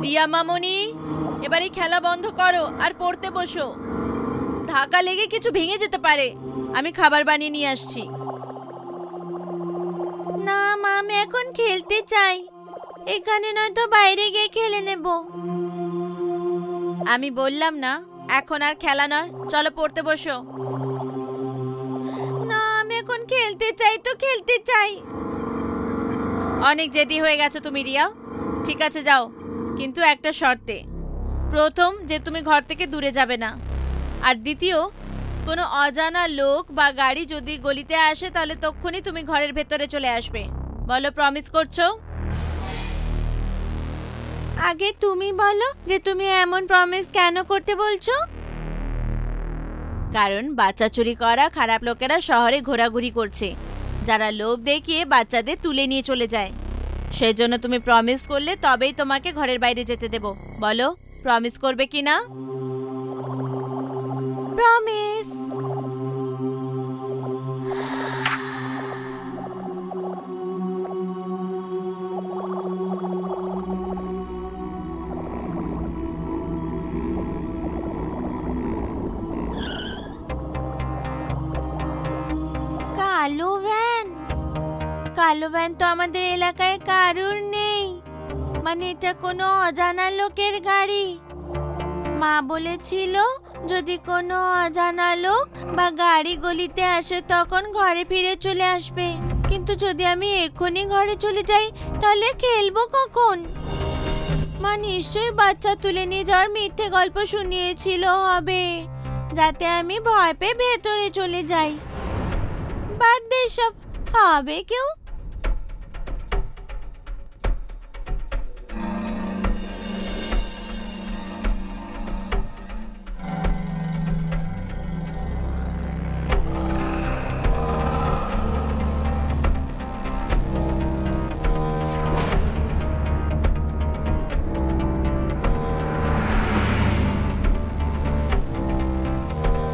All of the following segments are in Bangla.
রিয়া মামনি, এবারে খেলা বন্ধ করো আর পড়তে বসো। ধাক্কা লেগে কিছু ভেঙে যেতে পারে। আমি খাবার বানিয়ে নিয়ে আসছি। না মা, আমি এখন খেলতে চাই। এখানে নয়তো বাইরে গিয়ে খেলে নেব। আমি বললাম না এখন আর খেলা নয়, চলো পড়তে বসো। না, আমি এখন খেলতে চাই তো খেলতে চাই। অনেক জেদি হয়ে গেছো তুমি রিয়া। ঠিক আছে যাও, কিন্তু একটা শর্তে। প্রথম, যে তুমি ঘর থেকে দূরে যাবে না। আর দ্বিতীয়, কোনো অজানা লোক বা গাড়ি যদি গলিতে আসে তাহলে তখনই তুমি ঘরের ভেতরে চলে আসবে। বলো, প্রমিস করছো? আগে তুমি বলো যে তুমি এমন প্রমিস কেন করতে বলছো? কারণ বাচ্চা চুরি করা খারাপ লোকেরা শহরে ঘোরাঘুরি করছে, যারা লোভ দেখিয়ে বাচ্চাদের তুলে নিয়ে চলে যায়। সেজন্য তুমি প্রমিস করলে তবেই তোমাকে ঘরের বাইরে যেতে দেব। বলো, প্রমিস করবে কি না? প্রমিস। কালো ভ্যান? কালো ভ্যান তো আমাদের এলাকায় কারুর নেই। মানে এটা কোনো অজানা লোকের গাড়ি। মা বলেছিল যদি কোনো অজানা লোক বা গাড়ি গলিতে আসে তখন ঘরে ফিরে চলে আসবে। কিন্তু যদি আমি এক্ষুনি ঘরে চলে যাই তাহলে খেলবো কখন? মা নিশ্চয়ই বাচ্চা তুলে নিয়ে যাওয়ার মিথ্যে গল্প শুনিয়েছিল হবে, যাতে আমি ভয় পেয়ে ভেতরে চলে যাই। বাদ দে সব, হবে কেউ?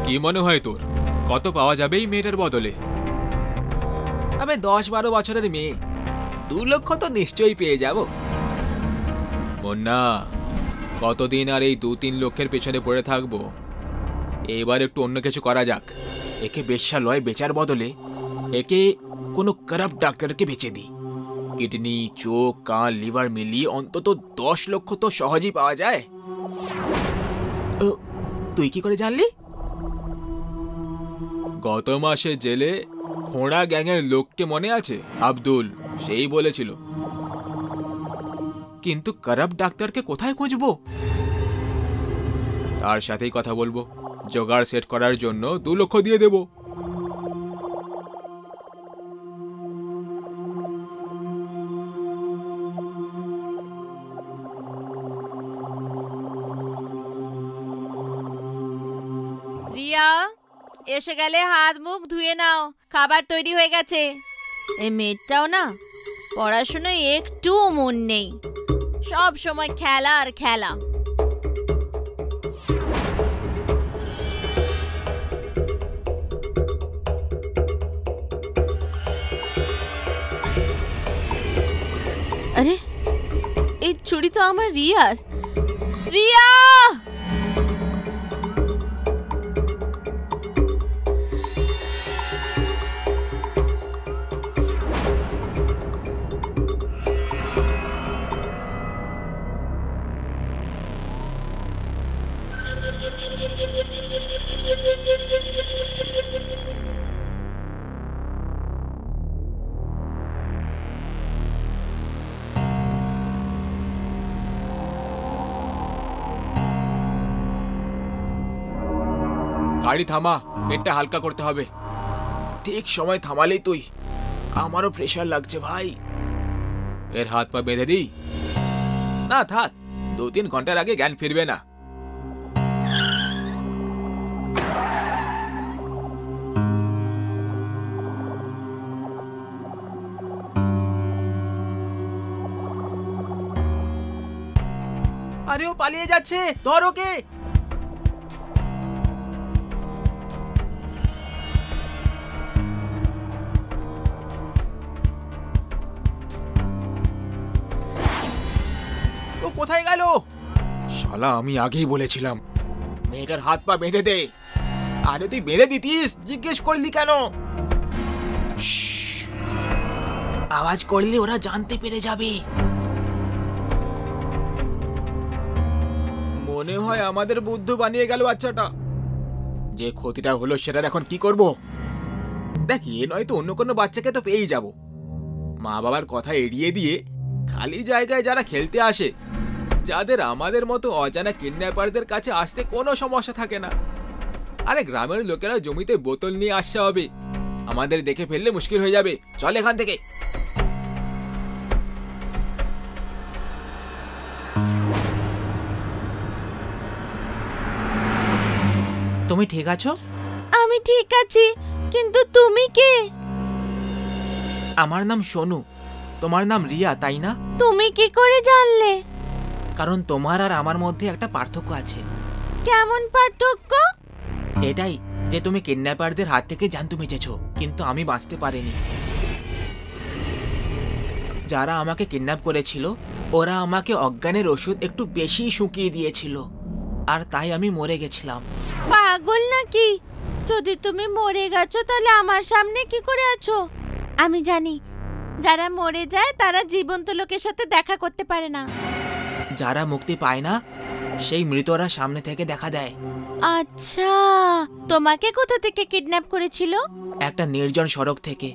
কি মনে হয় তোর, কত পাওয়া যাবে এই মেয়েটার বদলে? আমি 10-12 বছরের মেয়ে, 2 লক্ষ তো নিশ্চয়ই পেয়ে যাব। মুন্না, কতদিন আর এই 2-3 লক্ষের পেছনে পড়ে থাকবো? এবার একটু অন্য কিছু করা যাক। একে বেশ্যালয় বেচার বদলে একে কোনো কারাপ্ট ডাক্তারকে বেচে দিই। কিডনি, চোখ, কান, লিভার মিলিয়ে অন্তত 10 লক্ষ তো সহজেই পাওয়া যায়। তুই কি করে জানলি? গত মাসে জেলে খোঁড়া গ্যাংয়ের লোককে মনে আছে? আব্দুল, সেই বলেছিল। কিন্তু কারাপ্ট ডাক্তারকে কোথায় খুঁজবো? তার সাথেই কথা বলবো। জোগাড় সেট করার জন্য 2 লক্ষ দিয়ে দেব। রিয়া, এসে গেলে হাত মুখ ধুয়ে নাও, খাবার তৈরি হয়ে গেছে। এই মেয়েটাও না পড়াশোনায় একটু মন নেই, সব সময় খেলা আর খেলা। আরে, এই ছুরি তো আমার রিয়ার। রিয়া! গাড়ি থামা, পেটটা হালকা করতে হবে। ঠিক সময় থামালেই তুই। আমারও প্রেশার লাগছে ভাই। এর হাত পা বেঁধে দিই? না থাক, 2-3 ঘন্টার আগে জ্ঞান ফিরবে না। আরে ও পালিয়ে যাচ্ছে, ধর ওকে। ও কোথায় গেল? শালা, আমি আগেই বলেছিলাম মেয়েটার হাত পা বেঁধে দে। আরে তুই বেঁধে দিতিস, জিজ্ঞেস করলি কেন? আওয়াজ করলে ওরা জানতে পেরে যাবে। মনে হয় আমাদের বুদ্ধু বানিয়ে গেল বাচ্চাটা। যে ক্ষতিটা হলো সেটার এখন কি করব? দেখ, এ নয় তো অন্য কোনো বাচ্চাকে তো পেয়েই যাব। মা বাবার কথা এড়িয়ে দিয়ে খালি জায়গায় যারা খেলতে আসে, যাদের আমাদের মতো অজানা কিডন্যাপারদের কাছে আসতে কোনো সমস্যা থাকে না। আরে গ্রামের লোকেরা জমিতে বোতল নিয়ে আসছে হবে, আমাদের দেখে ফেললে মুশকিল হয়ে যাবে। চল এখান থেকে। তুমি ঠিক আছো? আমি ঠিক আছি, কিন্তু তুমি কে? আমার নাম সোনু। তোমার নাম রিয়া, তাই না? তুমি কি করে জানলে? কারণ তোমার আর আমার মধ্যে একটা পার্থক্য আছে। কেমন পার্থক্য? এটাই যে তুমি কিডন্যাপারদের হাত থেকে জানতু বেঁচেছো, কিন্তু আমি বাঁচতে পারিনি। যারা আমাকে কিডন্যাপ করেছিল ওরা আমাকে অজ্ঞানের ওষুধ একটু বেশি শুকিয়ে দিয়েছিল, আর তাই আমি মরে গেছিলাম। পাগল নাকি? যদি তুমি মরে গেছো তাহলে আমার সামনে কি করে আছো? আমি জানি যারা মরে যায় তারা জীবন্ত লোকের সাথে দেখা করতে পারে না। যারা মুক্তি পায় না সেই মৃতরা সামনে থেকে দেখা দেয়। আচ্ছা, তোমাকে কোথা থেকে কিডন্যাপ করেছিল? একটা নির্জন সড়ক থেকে,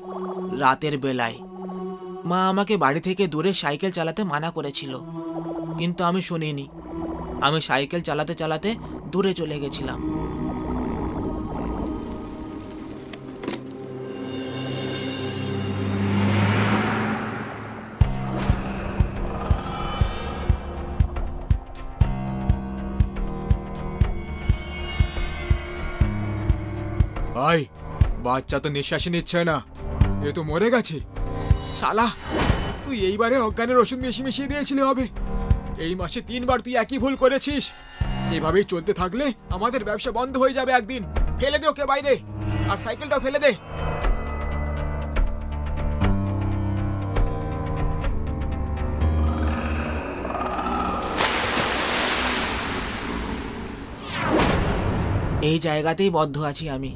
রাতের বেলায়। মা আমাকে বাড়ি থেকে দূরে সাইকেল চালাতে মানা করেছিল, কিন্তু আমি শুনিনি। আমি সাইকেল চালাতে চালাতে দূরে চলে গেছিলাম। ভাই, বাচ্চা তো নিঃশ্বাসই নিচ্ছে না, এ তো মরে গেছে। শালা, তুই এইবারে অজ্ঞানের ওষুধ বেশি মিশিয়ে দিয়েছিলে হবে। এই মাসে 3 বার তুই একই ভুল করেছিস। এভাবেই চলতে থাকলে আমাদের ব্যবসা বন্ধ হয়ে যাবে একদিন। ফেলে দে ওকে বাইরে, আর সাইকেলটাও ফেলে দে। এই জায়গাতেই বদ্ধ আছি আমি,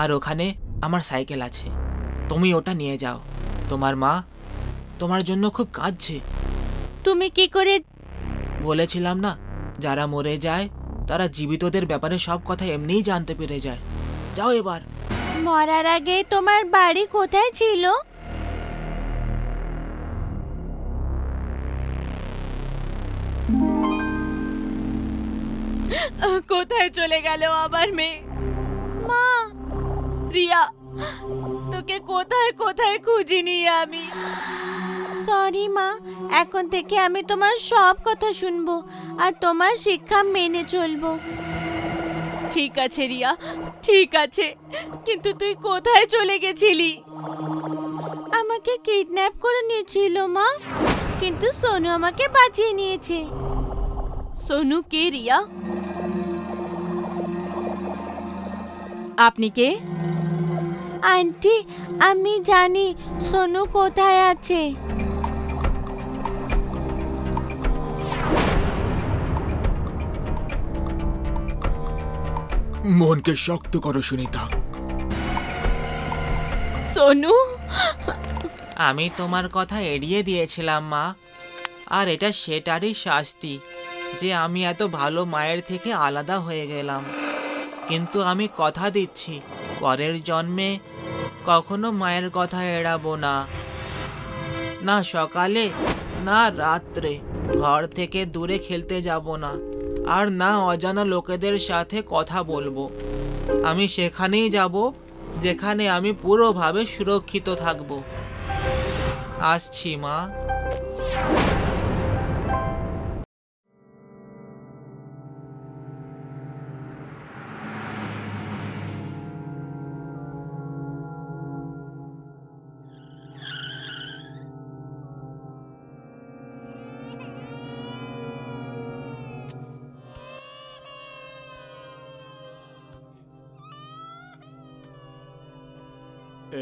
আর ওখানে আমার সাইকেল আছে। তুমি ওটা নিয়ে যাও। তোমার মা তোমার জন্য খুব কাঁদছে। তুমি কি করে? বলেছিলাম না, যারা মরে যায় তারা জীবিতদের ব্যাপারে সব কথা এমনিই জানতে পেরে যায়। যাও এবার। মরার আগে তোমার বাড়ি কোথায় ছিল? কোথায় চলে গেল আমার মেয়ে? মা, রিয়া, তোকে কোথায় কোথায় খুঁজিনি আমি। সরি মা, এখন থেকে আমি তোমার সব কথা শুনবো আর তোমার শিক্ষা মেনে চলবো। ঠিক আছে রিয়া, ঠিক আছে, কিন্তু তুই কোথায় চলে গেছিলি? আমাকে কিডন্যাপ করে নিয়েছিল মা, কিন্তু সোনু আমাকে বাঁচিয়ে নিয়েছে। সোনু কে রিয়া? আপনি কে? আন্টি, আমি জানি সোনু কোথায় আছে। মনকে শক্ত করো সুনিতা। সোনু, আমি তোমার কথা এড়িয়ে দিয়েছিলাম মা, আর এটা সেটারই শাস্তি যে আমি এত ভালো মায়ের থেকে আলাদা হয়ে গেলাম। কিন্তু আমি কথা দিচ্ছি পরের জন্মে কখনো মায়ের কথা এড়াবো না। না সকালে না রাত্রে ঘর থেকে দূরে খেলতে যাব না, আর না অজানা লোকেদের সাথে কথা বলবো। আমি সেখানেই যাব যেখানে আমি পুরোভাবে সুরক্ষিত থাকব। আসছি মা।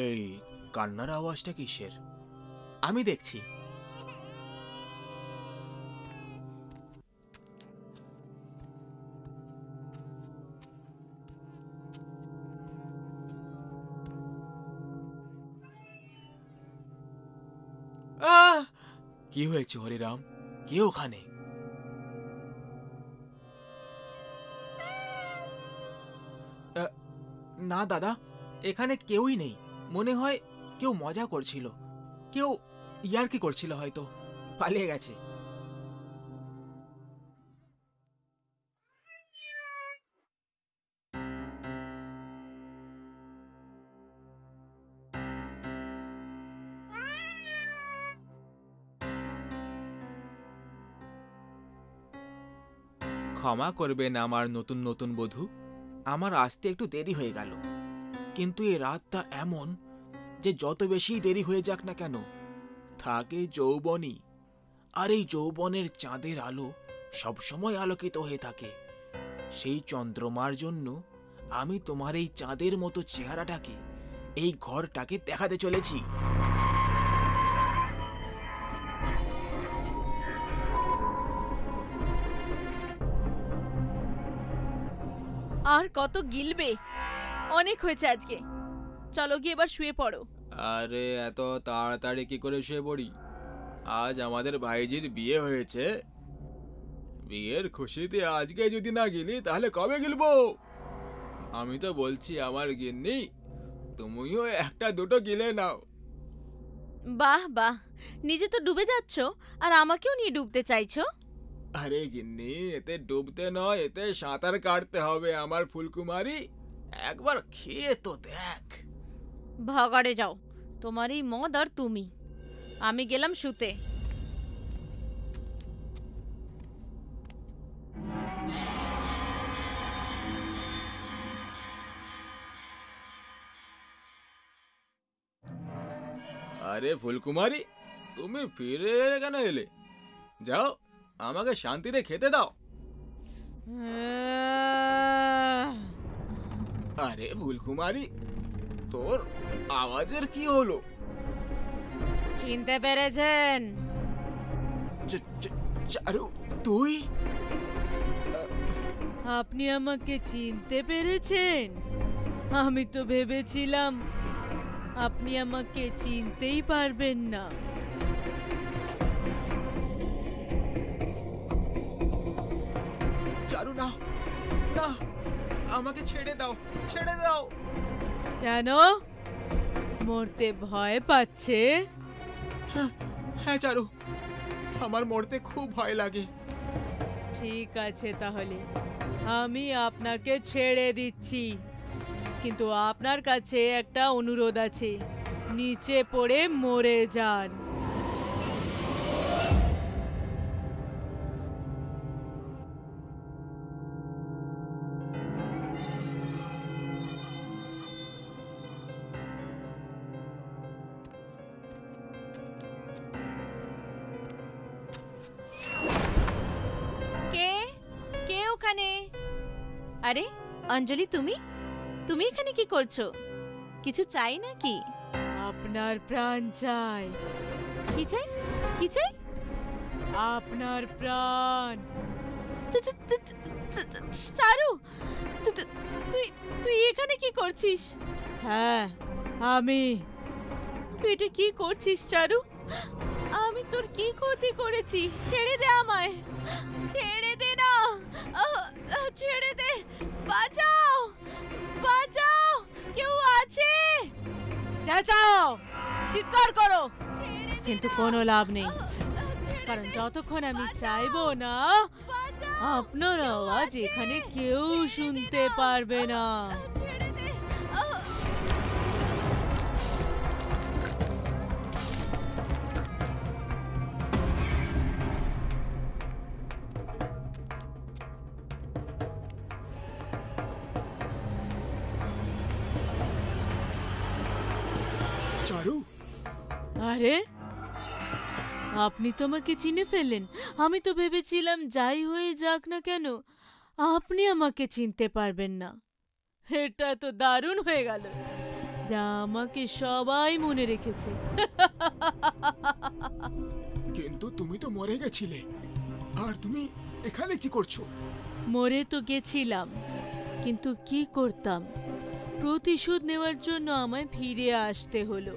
এই কান্নার আওয়াজটা কিসের? আমি দেখছি। কি হয়েছে হরিরাম? কে ওখানে? না দাদা, এখানে কেউই নেই। মনে হয় কেউ মজা করছিল, কেউ ইয়ার্কি করছিল, হয়তো পালিয়ে গেছে। ক্ষমা করবেন আমার নতুন নতুন বধূ, আমার আসতে একটু দেরি হয়ে গেল। কিন্তু এই রাতটা এমন যে যত বেশি দেরি হয়ে যাক না কেন, থাকে যৌবনই। আর এই যৌবনের চাঁদের আলো সবসময় আলোকিত হয়ে থাকে। সেই চন্দ্রমার জন্য আমি তোমার এই চাঁদের মতো চেহারাটাকে, এই ঘরটাকে দেখাতে চলেছি। আর কত গিলবে? অনেক হয়েছে আজকে, চলো গিয়ে এবার শুয়ে পড়ো। আরে এত তাড়াতাড়ি কি করে শুয়ে পড়ি? আজ আমাদের ভাইজির বিয়ে হয়েছে। বিয়ের খুশিতে আজকে যদি না গেলি তাহলে কবে গিলবো? আমি তো বলছি আমার গিন্নি, তুমিও একটা দুটো গিলে নাও। বাহ বাহ, নিজে তো ডুবে যাচ্ছ আর আমাকেও নিয়ে ডুবতে চাইছো? আরে গিন্নি, এতে ডুবতে নয়, এতে সাঁতার কাটতে হবে আমার ফুলকুমারী। একবার খেয়ে তো দেখ। ভাগাড়ে যাও, তোমার এই মদ আর তুমি। আমি গেলাম শুতে। আরে ফুলকুমারী, তুমি ফিরে কেন এলে? যাও, আমাকে শান্তিতে খেতে দাও। আরে ফুলকুমারী, তোর আওয়াজের কি হলো? চিনতে পেরেছেন? চারু, তুই? আপনি আমাকে চিনতে পেরেছেন? আমি তো ভেবেছিলাম আপনি আমাকে চিনতেই পারবেন না। চারু, না না, আমাকে ছেড়ে দাও, ছেড়ে দাও। কেন? মরতে ভয় পাচ্ছে? হ্যাঁ চারু, আমার মরতে খুব ভয় লাগে। ঠিক আছে, তাহলে আমি আপনাকে ছেড়ে দিচ্ছি, কিন্তু আপনার কাছে একটা অনুরোধ আছে। নিচে পড়ে মরে যান। কে কে ওখানে? আরে অঞ্জলি, তুমি তুমি এখানে কি করছো? কিছু চাই নাকি? আপনার প্রাণ চাই। কি চাই? কি চাই? আপনার প্রাণ। চারু, তুই তুই এখানে কি করছিস? হ্যাঁ আমি। তুই এটা কি করছিস চারু? আমি তোর কি ক্ষতি করেছি? ছেড়ে দে আমায়, ছেড়ে দে না, ছেড়ে দে। বাঁচাও, বাঁচাও, কেউ আছে? চেঁচাও, চিৎকার করো, কিন্তু কোনো লাভ নেই, কারণ যতক্ষণ আমি চাইবো না আপনার আওয়াজ এখানে কেউ শুনতে পারবে না। চারু, আরে আপনি তো আমাকে চিনে ফেললেন। আমি তো ভেবেছিলাম যাই হয়ে যাক না কেন আপনি আমাকে চিনতে পারবেন না। এটা তো দারুণ হয়ে গেল, যা আমাকে সবাই মনে রেখেছে। কিন্তু তুমি তো মরে গেছিলে, আর তুমি এখানে কি করছো? মরে তো গেছিলাম, কিন্তু কি করতাম? প্রতিশোধ নেওয়ার জন্য আমায় ফিরে আসতে হলো,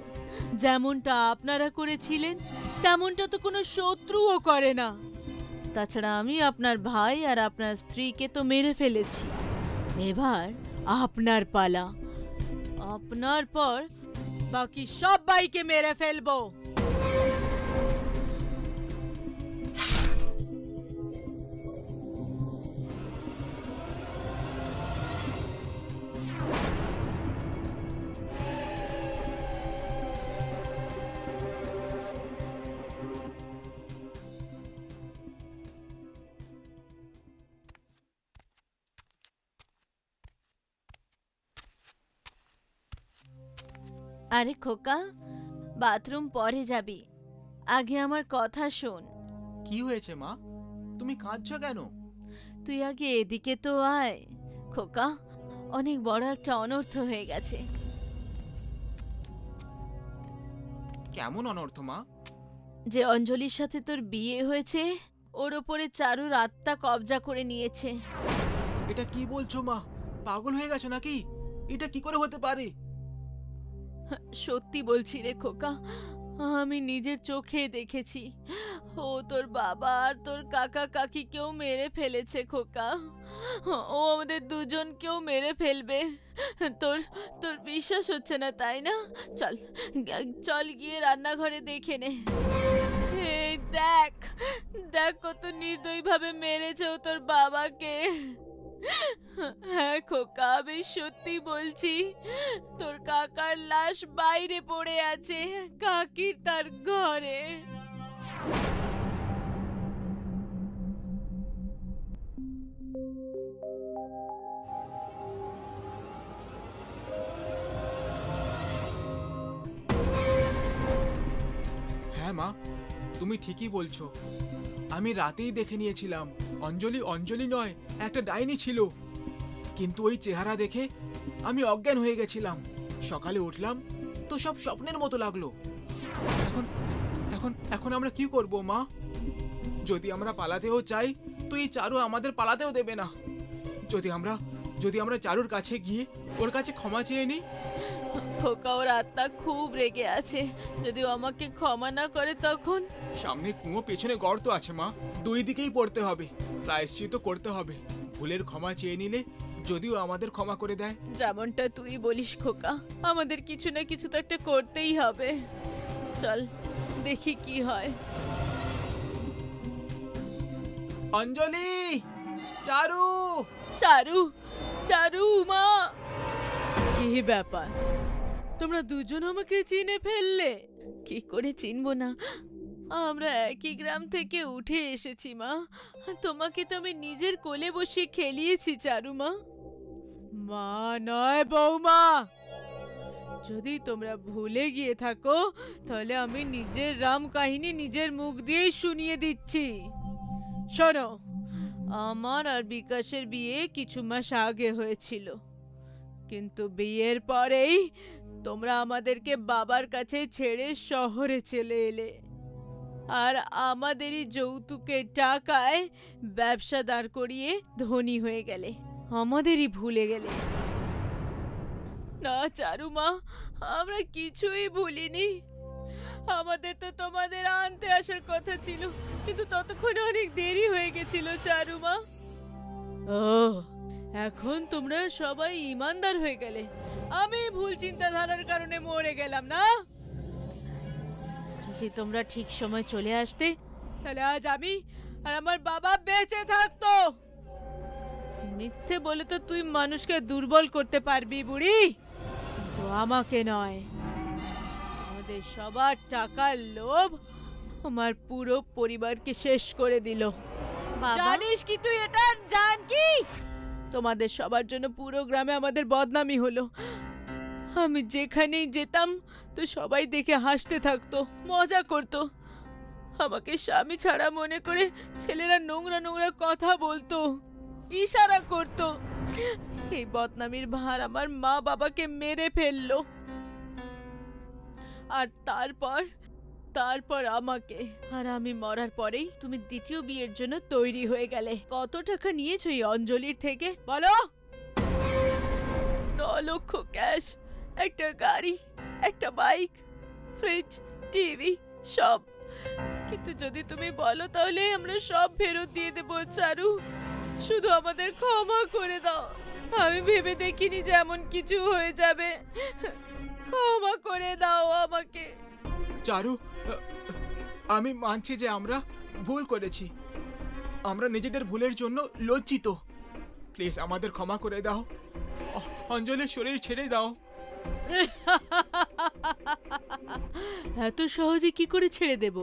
যেমনটা আপনারা করেছিলেন। তেমনটা তো কোনো শত্রুও করে না। তাছাড়া আমি আপনার ভাই আর আপনার স্ত্রীকে তো মেরে ফেলেছি। এবার আপনার পালা। আপনার পর বাকি সবাইকে মেরে ফেলবো। আরে খোকা, বাথরুম পরে যাবি, আগে আমার কথা শোন। কি হয়েছে মা? তুমি কাঁদছো কেন? তুই আগে এদিকে তো আয় খোকা, অনেক বড় একটা অনর্থ হয়ে গেছে। কেমন অনর্থ মা? যে অঞ্জলির সাথে তোর বিয়ে হয়েছে, ওর ওপরে চারুর আত্মা কবজা করে নিয়েছে। এটা কি বলছো মা? পাগল হয়ে গেছো নাকি? এটা কি করে হতে পারে? সত্যি বলছি রে খোকা, আমি নিজের চোখে দেখেছি। ও তোর বাবা আর তোর কাকা কাকিকেও মেরে ফেলেছে খোকা। ও আমাদের দুজনকেও মেরে ফেলবে। তোর তোর বিশ্বাস হচ্ছে না তাই না? চল চল গিয়ে রান্নাঘরে দেখে নে। এই দেখ দেখ কত নির্দয়ভাবে মেরেছে ও তোর বাবাকে। হ্যাঁ খোকা, আমি সত্যি বলছি, তোর কাকার লাশ বাইরে পড়ে আছে, কাকির তার ঘরে। হ্যাঁ মা, তুমি ঠিকই বলছো। আমি রাতেই দেখে নিয়েছিলাম অঞ্জলি অঞ্জলি নয়, একটা ডাইনি ছিল। কিন্তু ওই চেহারা দেখে আমি অজ্ঞান হয়ে গেছিলাম। সকালে উঠলাম তো সব স্বপ্নের মতো লাগলো। এখন এখন এখন আমরা কি করব মা? যদি আমরা পালাতেও চাই তো এই চারু আমাদের পালাতেও দেবে না। যদি আমরা চারুর কাছে গিয়ে ওর কাছে ক্ষমা চেয়ে নিই। খোকা, ওর আত্মা খুব রেগে আছে, যদি ও আমাকে ক্ষমা না করে তখন? সামনে কুয়ো, পেছনে গর্ত আছে মা, দুই দিকেই পড়তে হবে, প্রায়শ্চিত্ত করতে হবে। ভুলের ক্ষমা চেয়ে নিলে যদিও আমাদের ক্ষমা করে দেয়। যেমনটা তুই বলিস খোকা, আমাদের কিছু না কিছু তো একটা করতেই হবে। চল দেখি কি হয়। অঞ্জলি, চারু, চারু, চারু মা। কি ব্যাপার, তোমরা দুজন আমাকে চিনে ফেললে? কি করে চিনবো না, আমরা একই গ্রাম থেকে উঠে এসেছি মা। তোমাকে তো আমি নিজের কোলে বসে খেলিয়েছি চারু মা। মা নয় বৌমা, যদি তোমরা ভুলে গিয়ে থাকো তাহলে আমি নিজের রাম কাহিনী নিজের মুখ দিয়েই শুনিয়ে দিচ্ছি। শোনো, আমার আর বিকাশের বিয়ে কিছু মাস আগে হয়েছিল, কিন্তু বিয়ের পরেই তোমরা আমাদেরকে বাবার কাছে ছেড়ে শহরে চলে এলে আর আমাদেরই যৌতুকের টাকায় ব্যবসা দাঁড় করিয়ে ধনী হয়ে গেলে, আমাদেরই ভুলে গেলে। না চারু মা, আমরা কিছুই ভুলিনি। আমাদের তো তোমাদের আনতে আসার কথা ছিল, কিন্তু ততক্ষণে অনেক দেরি হয়ে গেছিল চারু মা। ও, এখন তোমরা সবাই ইমানদার হয়ে গেলে, আমি ভুল চিন্তাধারার কারণে মরে গেলাম না? যদি তোমরা ঠিক সময় চলে আসতে তাহলে আজ আমি আর আমার বাবা বেঁচে থাকতো। মিথ্যে বলে তো তুই মানুষকে দুর্বল করতে পারবি বুড়ি, কিন্তু আমাকে নয়। আমাদের সবার টাকার লোভ আমার পুরো পরিবারকে শেষ করে দিল। জানিস কি তুই এটা? জান কি? তোমাদের সবার জন্য পুরো গ্রামে আমাদের বদনামি হলো। আমি যেখানেই যেতাম তো সবাই দেখে হাসতে থাকতো, মজা করতো। আমাকে স্বামী ছাড়া মনে করে ছেলেরা নোংরা নোংরা কথা বলতো, ইশারা করতো। এই বদনামির ভার আমার মা বাবাকে মেরে ফেললো। আর তারপর আমাকে। আর আমি মরার পরেই তুমি দ্বিতীয় বিয়ের জন্য তৈরি হয়ে গেলে। কত টাকা নিয়েছো এই অঞ্জলির থেকে বলো? 9 লক্ষ ক্যাশ, একটা গাড়ি, একটা বাইক, ফ্রিজ, টিভি, সব কিন্তু যদি তুমি বলো তাহলে আমরা সব ফেরত দিয়ে দেবো চারু। শুধু আমাদের ক্ষমা করে দাও। আমি ভেবে দেখিনি যে এমন কিছু হয়ে যাবে। ক্ষমা করে দাও আমাকে। চারু, আমি মানছি যে আমরা ভুল করেছি। আমরা নিজেদের ভুলের জন্য লজ্জিত। প্লিজ আমাদের ক্ষমা করে দাও। অঞ্জলির শরীর ছেড়ে দাও। এত সহজে কি করে ছেড়ে দেব?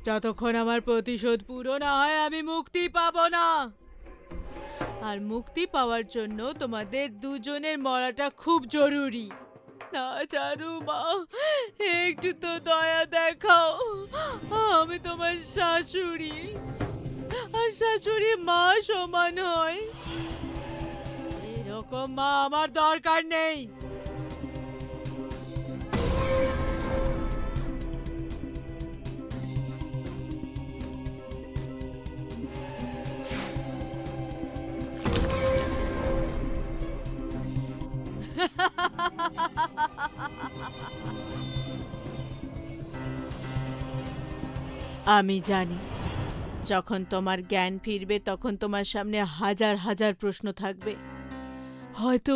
যতক্ষণ আমার প্রতিশোধ পুরো না হয় আমি মুক্তি পাবো না। আর মুক্তি পাওয়ার জন্য তোমাদের দুজনের মরাটা খুব জরুরি। না চারু মা, একটু তো দয়া দেখাও। আমি তোমার শাশুড়ি, আর শাশুড়ি মা সমান হয়। এরকম মা আমার দরকার নেই। আমি জানি যখন তোমার জ্ঞান ফিরবে তখন তোমার সামনে হাজার হাজার প্রশ্ন থাকবে। হয়তো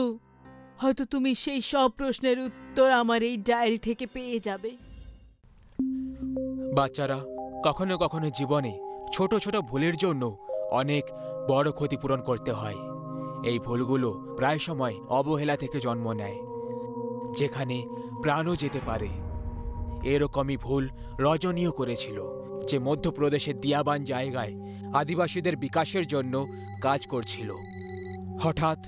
হয়তো তুমি সেই সব প্রশ্নের উত্তর আমার এই ডায়েরি থেকে পেয়ে যাবে। বাচ্চারা কখনো কখনো জীবনে ছোট ছোট ভুলের জন্য অনেক বড় ক্ষতিপূরণ করতে হয়। এই ভুলগুলো প্রায় সময় অবহেলা থেকে জন্ম নেয়, যেখানে প্রাণও যেতে পারে। এরকমই ভুল রজনীও করেছিল, যে মধ্যপ্রদেশের দিয়াবান জায়গায় আদিবাসীদের বিকাশের জন্য কাজ করছিল। হঠাৎ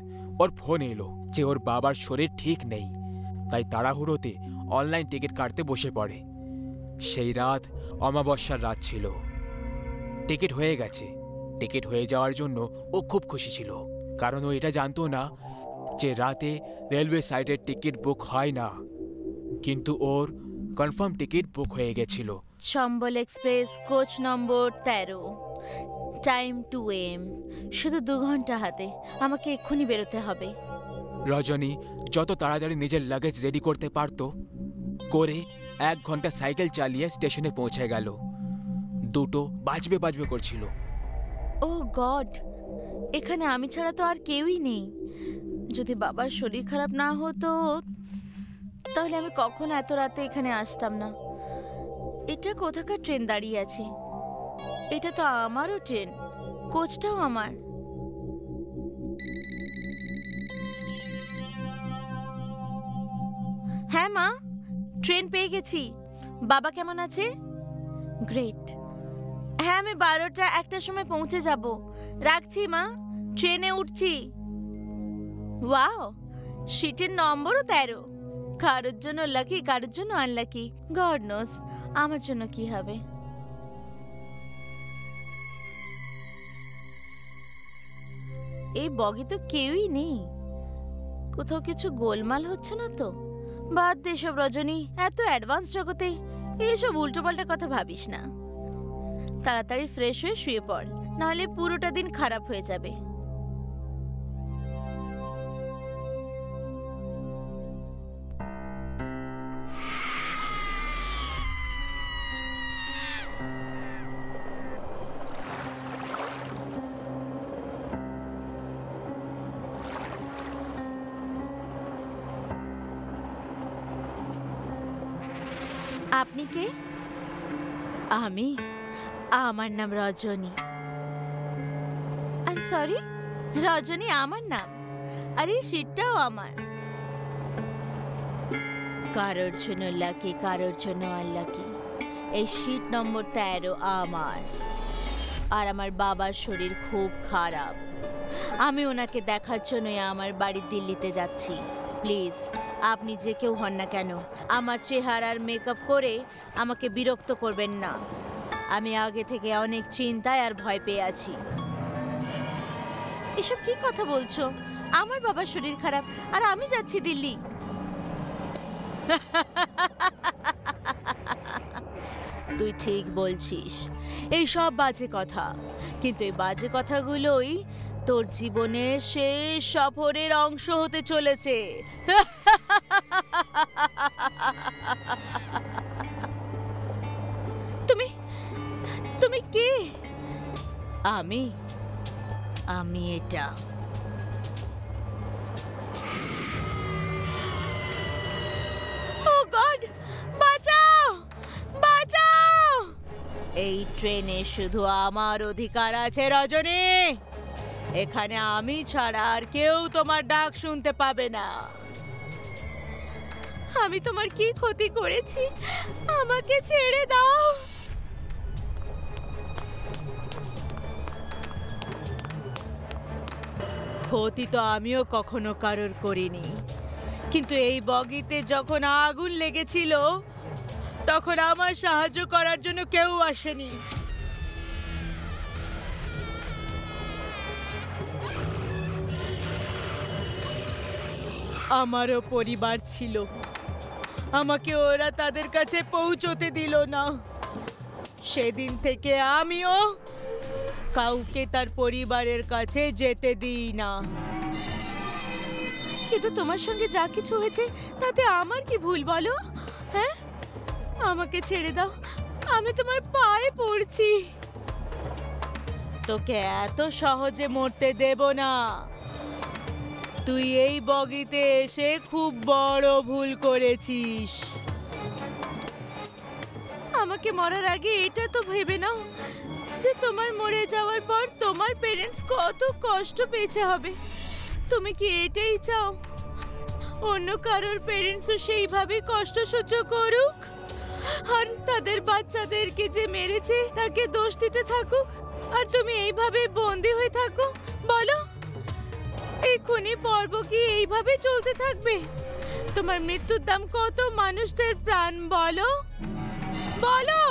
ওর ফোন এলো যে ওর বাবার শরীর ঠিক নেই, তাই তাড়াহুড়োতে অনলাইন টিকিট কাটতে বসে পড়ে। সেই রাত অমাবস্যার রাত ছিল। টিকিট হয়ে গেছে। টিকিট হয়ে যাওয়ার জন্য ও খুব খুশি ছিল, কারণ ও এটা জানতো না যে রাতে রেলওয়ে সাইটের টিকিট বুক হয় না। কিন্তু ওর কনফার্ম টিকিট বুক হয়ে গেছিল। Chambal express coach number 13, time 2 AM। শুধু 2 ঘন্টা হাতে, আমাকে এক্ষুনি বেরোতে হবে। রজনী যত তাড়াতাড়ি নিজের লাগেজ রেডি করতে পারত করে 1 ঘন্টা সাইকেল চালিয়ে স্টেশনে পৌঁছে গেল। 2টো বাজবে বাজবে করছিল। ও গড, এখানে আমি ছাড়া তো আর কেউই নেই। যদি বাবার শরীর খারাপ না হতো তাহলে আমি কখনো এত রাতে এখানে আসতাম না। এটা কোথাকার ট্রেন দাঁড়িয়ে আছে? এটা তো আমারও ট্রেন, কোচটাও আমার। হ্যাঁ মা, ট্রেন পেয়ে গেছি। বাবা কেমন আছে? গ্রেট। হ্যাঁ, আমি 12টা 1টার সময় পৌঁছে যাব। রাখছি মা, ট্রেনে উঠছি। ওয়াও, সিটের নম্বরও 13। কারোর জন্য লাকি, কারোর জন্য আনলাকি। গড নোস আমার জন্য কি হবে। এই বগি তো কেউই নেই। কোথাও কিছু গোলমাল হচ্ছে না তো? বাদ দে সব রজনী, এত অ্যাডভান্স জগতে এইসব উল্টোপাল্টা কথা ভাবিস না। তাড়াতাড়ি ফ্রেশ হয়ে শুয়ে পড়, নাহলে পুরোটা দিন খারাপ হয়ে যাবে। আপনি কে? আমার নাম রজনী। আই এম সরি, রজনী আমার নাম। আর এই সিটটাও আমার। কারোর জন্য লাকি, কারোর জন্য আনলাকি। এই সিট নম্বর 13 আমার। আর আমার বাবার শরীর খুব খারাপ। আমি ওনাকে দেখার জন্যই আমার বাড়ি দিল্লিতে যাচ্ছি। প্লিজ আপনি যে কেউ হন না কেন, আমার চেহারার মেকআপ করে আমাকে বিরক্ত করবেন না। আমি আগে থেকে অনেক চিন্তায় আর ভয় পেয়ে আছি। এসব কি কথা বলছো? আমার বাবার শরীর খারাপ আর আমি যাচ্ছি দিল্লি। তুই ঠিক বলছিস, এই সব বাজে কথা, কিন্তু এই বাজে কথাগুলোই তোর জীবনের শেষ সফরের অংশ হতে চলেছে। তুমি তুমি কে? আমি এটা। ও গড, বাঁচাও, বাঁচাও! এই ট্রেনে শুধু আমার অধিকার আছে রজনী। এখানে আমি ছাড়া আর কেউ তোমার ডাক শুনতে পাবে না। আমি তোমার কি ক্ষতি করেছি? আমাকে ছেড়ে দাও। ক্ষতি তো আমিও কখনো কারোর করিনি, কিন্তু এই বগিতে যখন আগুন লেগেছিল তখন আমার সাহায্য করার জন্য কেউ আসেনি। আমারও পরিবার ছিল, আমাকে ওরা তাদের কাছে পৌঁছতে দিল না। সেদিন থেকে আমিও কাউকে তার পরিবারের কাছে যেতে দিই না। কিন্তু তোমার সঙ্গে যা কিছু হয়েছে তাতে আমার কি ভুল বলো? হ্যাঁ, আমাকে ছেড়ে দাও, আমি তোমার পায়ে পড়ছি। তোকে এত সহজে মরতে দেব না। তুই এই বগিতে এসে খুব বড় ভুল করেছিস। আমাকে মরার আগে এটা তো ভেবে নাও যে তোমার মরে যাওয়ার পর তোমার পেরেন্টস কত কষ্ট পেয়েছে হবে। তুমি কি এটাই চাও অন্য কারোর পেরেন্টসও সেইভাবে কষ্ট সহ্য করুক, আর তাদের বাচ্চাদেরকে যে মেরেছে তাকে দোষ দিতে থাকুক, আর তুমি এইভাবে বন্দি হয়ে থাকো? বলো, এই খুনি পর্ব কি এইভাবে চলতে থাকবে? তোমার মৃত্যুর দাম কত মানুষদের প্রাণ, বলো বলো।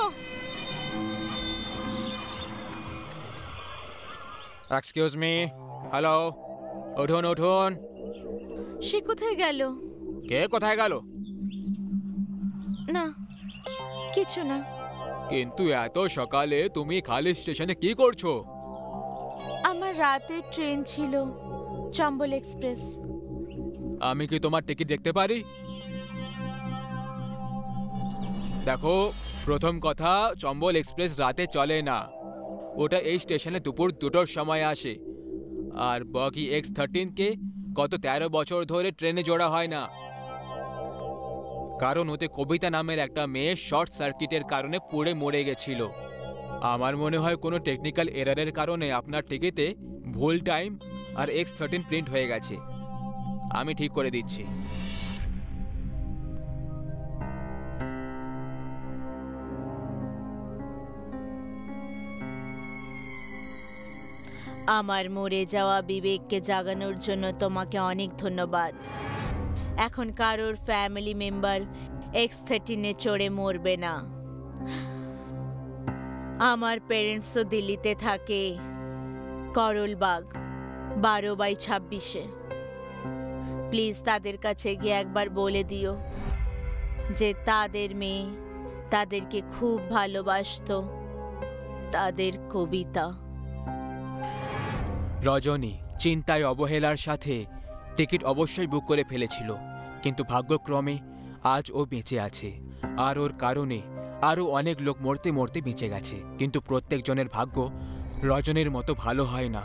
এক্সকিউজ মি, হ্যালো, উঠুন উঠুন। সে কোথায় গেল? কে কোথায় গেল? না, কিছু না। কিন্তু এত সকালে তুমি খালি স্টেশনে কি করছো? আমার রাতের ট্রেন ছিল, চম্বল এক্সপ্রেস। আমি কি তোমার টিকিট দেখতে পারি? দেখো, প্রথম কথা, চম্বল এক্সপ্রেস রাতে চলে না। ওটা এই স্টেশনে দুপুর 2টোর সময় আসে। আর বগি X13 কে গত 13 বছর ধরে ট্রেনে জোড়া হয় না, কারণ ওতে কবিতা নামের একটা মেয়ে শর্ট সার্কিটের কারণে পুড়ে মরে গেছিল। আমার মনে হয় কোনো টেকনিক্যাল এরারের কারণে আপনার টিকিটে ভুল টাইম আর X13 প্রিন্ট হয়ে গেছে। আমি ঠিক করে দিচ্ছি। আমার মরে যাওয়া বিবেককে জাগানোর জন্য তোমাকে অনেক ধন্যবাদ। এখন কারোর ফ্যামিলি মেম্বার X13-এ চড়ে মরবে না। আমার পেরেন্টসও দিল্লিতে থাকে, করলবাগ 12/26-এ। প্লিজ তাদের কাছে গিয়ে একবার বলে দিও যে তাদের মেয়ে তাদেরকে খুব ভালোবাসতো। তাদের কবিতা। রজনী চিন্তায় অবহেলার সাথে টিকিট অবশ্যই বুক করে ফেলেছিল, কিন্তু ভাগ্যক্রমে আজ ও বেঁচে আছে। আর ওর কারণে আরও অনেক লোক মরতে মরতে বেঁচে গেছে, কিন্তু প্রত্যেকজনের ভাগ্য রজনীর মতো ভালো হয় না।